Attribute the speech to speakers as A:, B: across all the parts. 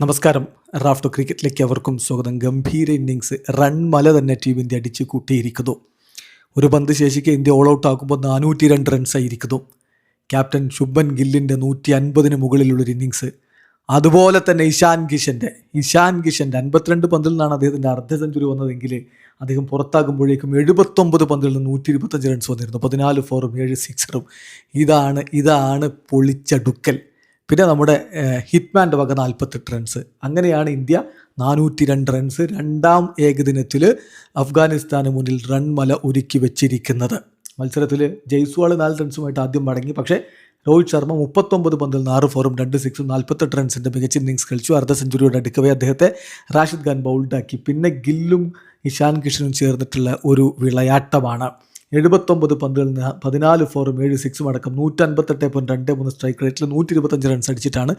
A: നമസ്കാരം. റാഫ്റ്റോ ക്രിക്കറ്റിലേക്ക് അവർക്കും സ്വാഗതം. ഗംഭീര ഇന്നിങ്സ്, റൺ മല തന്നെ ടീം ഇന്ത്യ അടിച്ചു കൂട്ടിയിരിക്കുന്നു. ഒരു പന്ത് ശേഷിക്ക് ഇന്ത്യ ഓൾ ഔട്ട് ആക്കുമ്പോൾ 402 റൺസായിരിക്കുന്നു. ക്യാപ്റ്റൻ ശുഭൻ ഗില്ലിൻ്റെ 150 മുകളിലുള്ളൊരു ഇന്നിങ്സ്. അതുപോലെ തന്നെ ഇഷാൻ കിഷൻ്റെ 52 പന്തിൽ നിന്നാണ് അദ്ദേഹത്തിൻ്റെ അർദ്ധ സെഞ്ചുറി വന്നതെങ്കിൽ അദ്ദേഹം പുറത്താകുമ്പോഴേക്കും 79 പന്തിൽ നിന്ന് 125 റൺസ് വന്നിരുന്നു. 14 ഫോറും 7 സിക്സറും. ഇതാണ് പൊളിച്ചടുക്കൽ. പിന്നെ നമ്മുടെ ഹിറ്റ്മാൻ്റെ വക 48 റൺസ്. അങ്ങനെയാണ് ഇന്ത്യ 402 റൺസ് രണ്ടാം ഏകദിനത്തിൽ അഫ്ഗാനിസ്ഥാന് മുന്നിൽ റൺമല ഒരുക്കി വെച്ചിരിക്കുന്നത്. മത്സരത്തിൽ ജയ്സ്വാൾ 4 റൺസുമായിട്ട് ആദ്യം മടങ്ങി. പക്ഷേ രോഹിത് ശർമ്മ 39 പന്തിൽ 6 ഫോറും 2 സിക്സും 48 റൺസിൻ്റെ മികച്ച ഇന്നിങ്സ് കളിച്ചു. അർദ്ധ സെഞ്ചുറിയോട് അടുക്കവേ അദ്ദേഹത്തെ റാഷിദ് ഖാൻ ബൗൾഡാക്കി. പിന്നെ ഗില്ലും ഇഷാൻ കിഷനും ചേർന്നിട്ടുള്ള ഒരു വിളയാട്ടമാണ്. 79 പന്തുകളിൽ നിന്ന് 14 ഫോറും 7 സിക്സും അടക്കം 158.23 സ്ട്രൈക്ക് റേറ്റിൽ 125 റൺസ് അടിച്ചിട്ടാണ്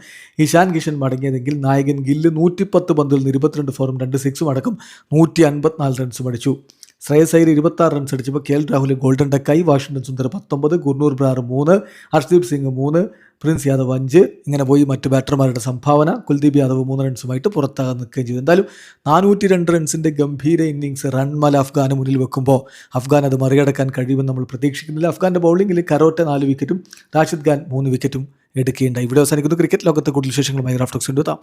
A: ഇഷാൻ കിഷൻ മടങ്ങിയതെങ്കിൽ നായകൻ ഗില്ല് 110 പന്തുകളിൽ നിന്ന് 22 ഫോറും 2 സിക്സും അടക്കം 154 റൺസും അടിച്ചു. ശ്രേയസ് അയ്യർ 26 റൺസ് അടിച്ചപ്പോൾ കെ എൽ രാഹുൽ ഗോൾഡൻ ഡക്കായി. വാഷിംഗ്ടൺ സുന്ദർ 19, ഗുർനൂർ ബ്രാർ 3, ഹർഷ്ദീപ് സിംഗ് 3, പ്രിൻസ് യാദവ് 5. ഇങ്ങനെ പോയി മറ്റു ബാറ്റർമാരുടെ സംഭാവന. കുൽദീപ് യാദവ് 3 റൺസുമായിട്ട് പുറത്താകാൻ നിൽക്കുകയും ചെയ്തു. എന്തായാലും 402 റൺസിൻ്റെ ഗംഭീര ഇന്നിങ്സ് റൺമല അഫ്ഗാന് മുന്നിൽ വെക്കുമ്പോൾ അഫ്ഗാൻ അത് മറികടക്കാൻ കഴിയുമെന്ന് നമ്മൾ പ്രതീക്ഷിക്കുന്നില്ല. അഫ്ഗാൻ്റെ ബൗളിങ്ങിൽ കരോട്ടെ 4 വിക്കറ്റും റാഷിദ് ഖാൻ 3 വിക്കറ്റും എടുക്കുകയുണ്ടായി. ഇവിടെ അവസാനിക്കുന്നു. ക്രിക്കറ്റ് ലോകത്തെ കൂടുതൽ വിശേഷങ്ങളുമായി റാഫ്റ്റോക്സ് കൊണ്ടുവെത്താം.